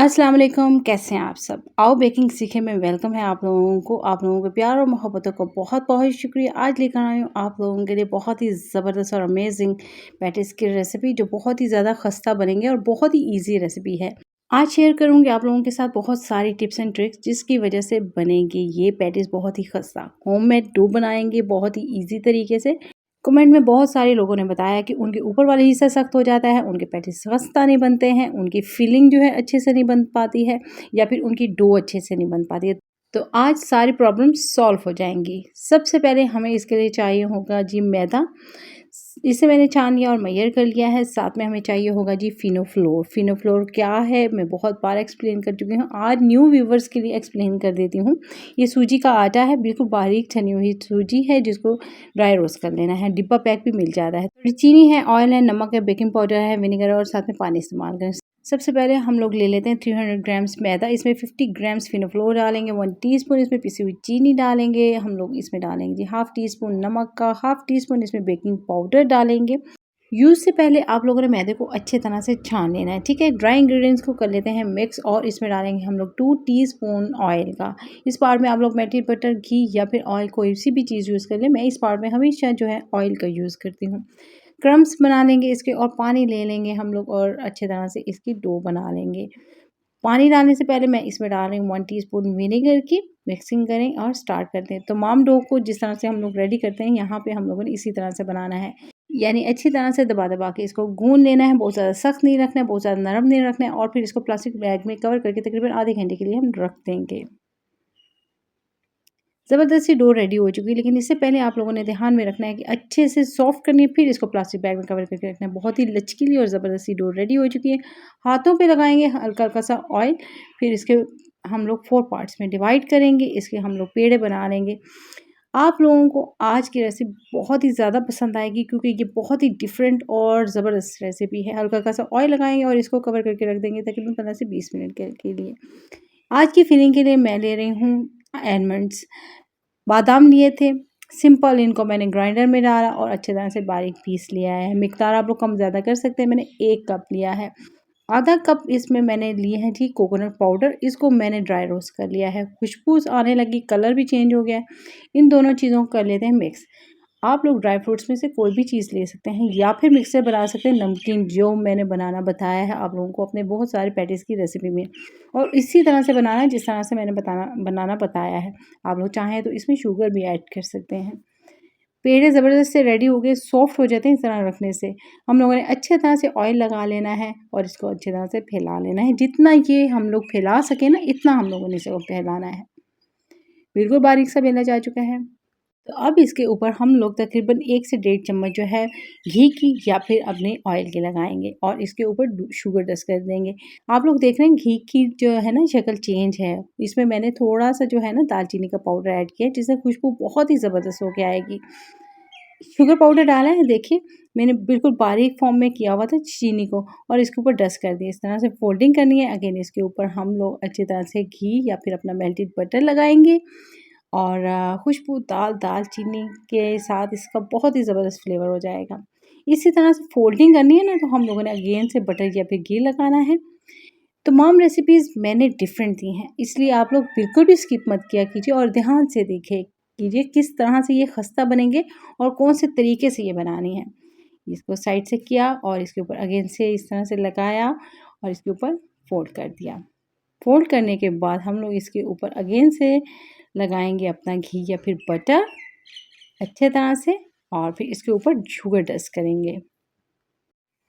अस्सलाम वालेकुम, कैसे हैं आप सब? आओ बेकिंग सीखे में वेलकम है आप लोगों को। आप लोगों के प्यार और मोहब्बतों का बहुत-बहुत शुक्रिया। आज लेकर आई हूँ आप लोगों के लिए बहुत ही ज़बरदस्त और अमेजिंग पैटीज़ की रेसिपी जो बहुत ही ज़्यादा खस्ता बनेंगे और बहुत ही ईज़ी रेसिपी है। आज शेयर करूँगी आप लोगों के साथ बहुत सारी टिप्स एंड ट्रिक्स जिसकी वजह से बनेगी ये पैटीज़ बहुत ही खस्ता। होममेड डो बनाएँगे बहुत ही ईज़ी तरीके से। कमेंट में बहुत सारे लोगों ने बताया कि उनके ऊपर वाला हिस्सा सख्त हो जाता है, उनके पैटीज़ खस्ता नहीं बनते हैं, उनकी फिलिंग जो है अच्छे से नहीं बन पाती है या फिर उनकी डो अच्छे से नहीं बन पाती है। तो आज सारी प्रॉब्लम सॉल्व हो जाएंगी। सबसे पहले हमें इसके लिए चाहिए होगा जी मैदा। इसे मैंने छान लिया और मैयर कर लिया है। साथ में हमें चाहिए होगा जी फिनोफ्लोर। फिनोफ्लोर क्या है मैं बहुत बार एक्सप्लेन कर चुकी हूँ, आज न्यू व्यूवर्स के लिए एक्सप्लेन कर देती हूँ। ये सूजी का आटा है, बिल्कुल बारीक छनी हुई सूजी है जिसको ड्राई रोस्ट कर लेना है। डिब्बा पैक भी मिल जाता है। थोड़ी चीनी है, ऑयल है, नमक है, बेकिंग पाउडर है, विनेगर और साथ में पानी इस्तेमाल करें। सबसे पहले हम लोग ले लेते हैं 300 ग्राम्स मैदा। इसमें 50 ग्राम्स फिनोफ्लोर डालेंगे, 1 टीस्पून इसमें पिसी हुई चीनी डालेंगे। हम लोग इसमें डालेंगे जी हाफ़ टी स्पून नमक का, हाफ़ टी स्पून इसमें बेकिंग पाउडर डालेंगे। यूज़ से पहले आप लोगों ने मैदे को अच्छे तरह से छान लेना है, ठीक है। ड्राई इंग्रेडिएंट्स को कर लेते हैं मिक्स और इसमें डालेंगे हम लोग 2 टीस्पून ऑयल का। इस पार्ट में आप लोग मेल्टेड बटर, घी या फिर ऑयल कोई सी भी चीज़ यूज़ कर लें। मैं इस पार्ट में हमेशा जो है ऑयल का यूज़ करती हूँ। क्रम्स बना लेंगे इसके और पानी ले लेंगे हम लोग और अच्छे तरह से इसकी डो बना लेंगे। पानी डालने से पहले मैं इसमें डाल रही हूँ 1 टीस्पून विनेगर की। मिक्सिंग करें और स्टार्ट करते हैं। तमाम डो को जिस तरह से हम लोग रेडी करते हैं यहाँ पे हम लोगों ने इसी तरह से बनाना है। यानी अच्छी तरह से दबा-दबा के इसको गूँध लेना है। बहुत ज़्यादा सख्त नहीं रखना है, बहुत ज़्यादा नरम नहीं रखना है और फिर इसको प्लास्टिक बैग में कवर करके तकरीबन आधे घंटे के लिए हम रख देंगे। ज़बरदस्ती डो रेडी हो चुकी है, लेकिन इससे पहले आप लोगों ने ध्यान में रखना है कि अच्छे से सॉफ्ट करनी है, फिर इसको प्लास्टिक बैग में कवर करके रखना है। बहुत ही लचकीली और ज़बरदस्ती डो रेडी हो चुकी है। हाथों पे लगाएंगे हल्का-हल्का सा ऑयल, फिर इसके हम लोग 4 पार्ट्स में डिवाइड करेंगे। इसके हम लोग पेड़े बना लेंगे। आप लोगों को आज की रेसिपी बहुत ही ज़्यादा पसंद आएगी क्योंकि ये बहुत ही डिफरेंट और ज़बरदस्त रेसिपी है। हल्का-हल्का सा ऑयल लगाएंगे और इसको कवर करके रख देंगे तकरीबन 15 से 20 मिनट के लिए। आज की फिलिंग के लिए मैं ले रही हूँ आलमंड्स। बादाम लिए थे, सिंपल इनको मैंने ग्राइंडर में डाला और अच्छे तरह से बारीक पीस लिया है। मिक़दार आप लोग कम ज़्यादा कर सकते हैं। मैंने 1 कप लिया है। आधा कप इसमें मैंने लिए हैं जी कोकोनट पाउडर, इसको मैंने ड्राई रोस्ट कर लिया है। खुशबू आने लगी, कलर भी चेंज हो गया है। इन दोनों चीज़ों को कर लेते हैं मिक्स। आप लोग ड्राई फ्रूट्स में से कोई भी चीज़ ले सकते हैं या फिर मिक्सर बना सकते हैं नमकीन, जो मैंने बनाना बताया है आप लोगों को अपने बहुत सारे पैटीज़ की रेसिपी में। और इसी तरह से बनाना है जिस तरह से मैंने बनाना बताया है। आप लोग चाहें तो इसमें शुगर भी ऐड कर सकते हैं। पेड़े ज़बरदस्त से रेडी हो गए, सॉफ्ट हो जाते हैं इस तरह रखने से। हम लोगों ने अच्छे तरह से ऑयल लगा लेना है और इसको अच्छी तरह से फैला लेना है। जितना ये हम लोग फैला सकें ना, इतना हम लोगों ने इसको फैलाना है। बिल्कुल बारीक सा बेला जा चुका है। तो अब इसके ऊपर हम लोग तकरीबन 1 से 1.5 चम्मच जो है घी की या फिर अपने ऑयल की लगाएँगे और इसके ऊपर शुगर डस्ट कर देंगे। आप लोग देख रहे हैं घी की जो है ना शक्ल चेंज है। इसमें मैंने थोड़ा-सा जो है ना दालचीनी का पाउडर ऐड किया है जिससे खुशबू बहुत ही ज़बरदस्त होके आएगी। शुगर पाउडर डाला है देखिए, मैंने बिल्कुल बारीक फॉर्म में किया हुआ था चीनी को और इसके ऊपर डस्ट कर दिया। इस तरह से फोल्डिंग करनी है। अगेन इसके ऊपर हम लोग अच्छी तरह से घी या फिर अपना मेल्टेड बटर लगाएँगे और खुशबूदार दालचीनी के साथ इसका बहुत ही ज़बरदस्त फ्लेवर हो जाएगा। इसी तरह से फोल्डिंग करनी है ना तो हम लोगों ने अगेन से बटर या फिर घी लगाना है। तमाम रेसिपीज़ मैंने डिफरेंट दी हैं, इसलिए आप लोग बिल्कुल भी स्किप मत किया कीजिए और ध्यान से देखे कीजिए किस तरह से ये खस्ता बनेंगे और कौन से तरीके से ये बनानी है। इसको साइड से किया और इसके ऊपर अगेन से इस तरह से लगाया और इसके ऊपर फोल्ड कर दिया। फोल्ड करने के बाद हम लोग इसके ऊपर अगेन से लगाएंगे अपना घी या फिर बटर अच्छे तरह से और फिर इसके ऊपर शुगर डस्ट करेंगे।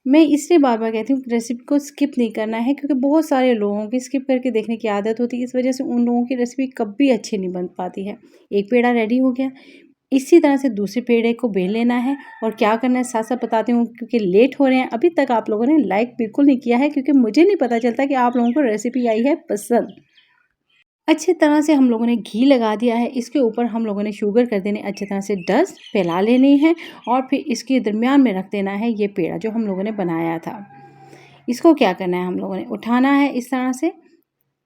मैं इसलिए बार-बार कहती हूँ कि रेसिपी को स्किप नहीं करना है क्योंकि बहुत सारे लोगों की स्किप करके देखने की आदत होती है। इस वजह से उन लोगों की रेसिपी कभी अच्छी नहीं बन पाती है। एक पेड़ा रेडी हो गया, इसी तरह से दूसरे पेड़े को बेल लेना है और क्या करना है साथ-साथ बताती हूँ क्योंकि लेट हो रहे हैं। अभी तक आप लोगों ने लाइक बिल्कुल नहीं किया है क्योंकि मुझे नहीं पता चलता कि आप लोगों को रेसिपी आई है पसंद। अच्छी तरह से हम लोगों ने घी लगा दिया है। इसके ऊपर हम लोगों ने शुगर कर देनी अच्छी तरह से डस्ट फैला लेनी है और फिर इसके दरमियान में रख देना है ये पेड़ा जो हम लोगों ने बनाया था। इसको क्या करना है हम लोगों ने उठाना है इस तरह से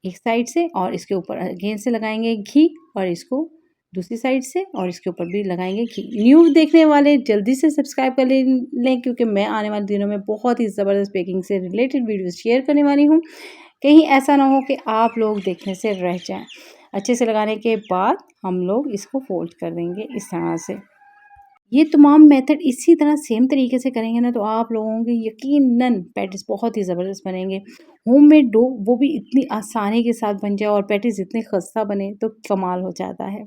एक साइड से और इसके ऊपर अगेन से लगाएंगे घी और इसको दूसरी साइड से और इसके ऊपर भी लगाएंगे घी। न्यू देखने वाले जल्दी से सब्सक्राइब कर लें क्योंकि मैं आने वाले दिनों में बहुत ही ज़बरदस्त बेकिंग से रिलेटेड वीडियोस शेयर करने वाली हूँ। कहीं ऐसा ना हो कि आप लोग देखने से रह जाएं। अच्छे से लगाने के बाद हम लोग इसको फोल्ड कर देंगे इस तरह से। ये तमाम मेथड इसी तरह सेम तरीके से करेंगे ना तो आप लोगों के यकीनन पैटीज़ बहुत ही ज़बरदस्त बनेंगे। होममेड डो वो भी इतनी आसानी के साथ बन जाए और पैटीज़ इतने खस्ता बने तो कमाल हो जाता है।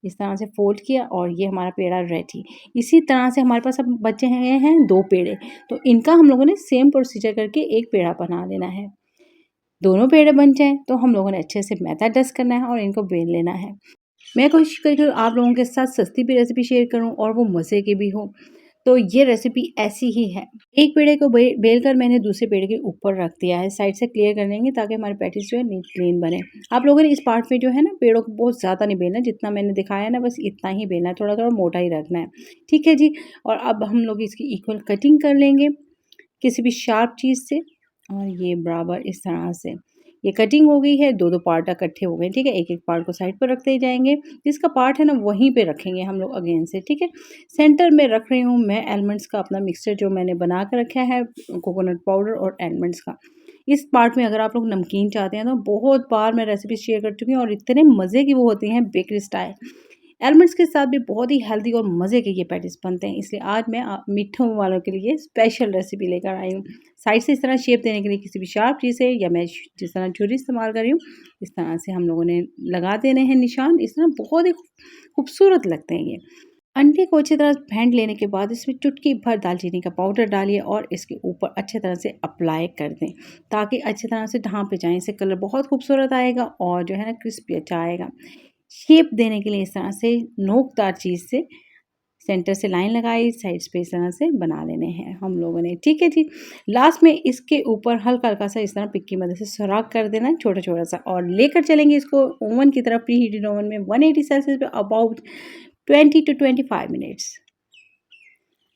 इस तरह से फ़ोल्ड किया और ये हमारा पेड़ा रेडी। इसी तरह से हमारे पास अब बचे हैं 2 पेड़े, तो इनका हम लोगों ने सेम प्रोसीजर करके एक पेड़ा बना लेना है। दोनों पेड़े बन जाएँ तो हम लोगों ने अच्छे से मैदा डस्ट करना है और इनको बेल लेना है। मैं कोशिश करी हूँ आप लोगों के साथ सस्ती भी रेसिपी शेयर करूँ और वो मज़े की भी हो। तो ये रेसिपी ऐसी ही है। एक पेड़े को बेल कर मैंने दूसरे पेड़े के ऊपर रख दिया है। साइड से क्लियर कर लेंगे ताकि हमारे पैटीज़ जो है नीट क्लीन बने। आप लोगों ने इस पार्ट में जो है ना पेड़ों को बहुत ज़्यादा नहीं बेलना, जितना मैंने दिखाया है ना बस इतना ही बेलना है, थोड़ा-थोड़ा मोटा ही रखना है। ठीक है जी? और अब हम लोग इसकी इक्वल कटिंग कर लेंगे किसी भी शार्प चीज़ से और ये बराबर इस तरह से। ये कटिंग हो गई है, 2-2 पार्ट इकट्ठे हो गए, ठीक है? एक-एक पार्ट को साइड पर रखते ही जाएँगे। जिसका पार्ट है ना वहीं पे रखेंगे हम लोग अगेन से, ठीक है? सेंटर में रख रही हूँ मैं एलमंड्स का अपना मिक्सचर जो मैंने बना के रखा है कोकोनट पाउडर और एलमंड्स का। इस पार्ट में अगर आप लोग नमकीन चाहते हैं तो बहुत बार मैं रेसिपी शेयर कर चुकी हूँ और इतने मज़े की वो होती हैं बेकरी स्टाइल। एलमंड्स के साथ भी बहुत ही हेल्दी और मज़े के ये पैटीज़ बनते हैं, इसलिए आज मैं मीठों वालों के लिए स्पेशल रेसिपी लेकर आई हूँ। साइड से इस तरह शेप देने के लिए किसी भी शार्प चीज़ से या मैं जिस तरह छुरी इस्तेमाल कर रही हूँ, इस तरह से हम लोगों ने लगा देने हैं निशान। इस तरह बहुत ही खूबसूरत लगते हैं ये। अंडे को अच्छी तरह फेंट लेने के बाद इसमें चुटकी भर दालचीनी का पाउडर डालिए और इसके ऊपर अच्छी तरह से अप्लाई कर दें ताकि अच्छी तरह से ढाँप जाए। इससे कलर बहुत खूबसूरत आएगा और जो है ना क्रिस्पी अच्छा आएगा। शेप देने के लिए इस तरह से नोकदार चीज़ से सेंटर से लाइन लगाई, साइड्स पे इस तरह से बना लेने हैं हम लोगों ने, ठीक है जी। लास्ट में इसके ऊपर हल्का-हल्का सा इस तरह पिक की मदद से सुराख कर देना है छोटा-छोटा सा और लेकर चलेंगे इसको ओवन की तरफ प्री हीटेड ओवन में 180 सेल्सियस पे अबाउट 20 टू 25 मिनट्स।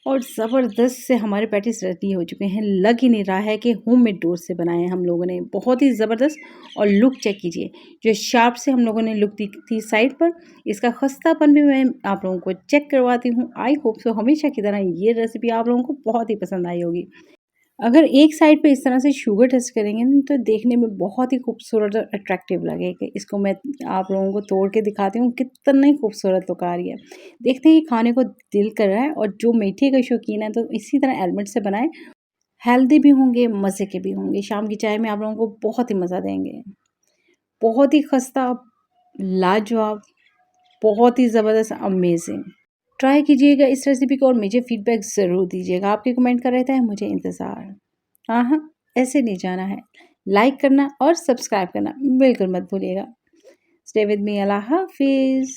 और ज़बरदस्त से हमारे पैटीज़ रेडी हो चुके हैं। लग ही नहीं रहा है कि होममेड डो से बनाए हैं हम लोगों ने। बहुत ही ज़बरदस्त और लुक चेक कीजिए। जो शार्प से हम लोगों ने लुक दी थी साइड पर, इसका खस्तापन भी मैं आप लोगों को चेक करवाती हूँ। आई होप सो हमेशा की तरह ये रेसिपी आप लोगों को बहुत ही पसंद आई होगी। अगर एक साइड पे इस तरह से शुगर टेस्ट करेंगे ना तो देखने में बहुत ही खूबसूरत और अट्रैक्टिव लगेगा। इसको मैं आप लोगों को तोड़ के दिखाती हूँ कितनी खूबसूरत लुक आ रही है। देखते ही खाने को दिल कर रहा है और जो मीठे के शौकीन है तो इसी तरह एलमंड से बनाएं। हेल्दी भी होंगे, मज़े के भी होंगे। शाम की चाय में आप लोगों को बहुत ही मज़ा देंगे। बहुत ही खस्ता, लाजवाब, बहुत ही ज़बरदस्त, अमेजिंग। ट्राई कीजिएगा इस रेसिपी को और मुझे फीडबैक ज़रूर दीजिएगा। आपके कमेंट का रहता है मुझे इंतज़ार। हाँ, हाँ, ऐसे नहीं जाना है। लाइक करना और सब्सक्राइब करना बिल्कुल मत भूलिएगा। स्टे विद मी, अल्लाह हाफ़िज़।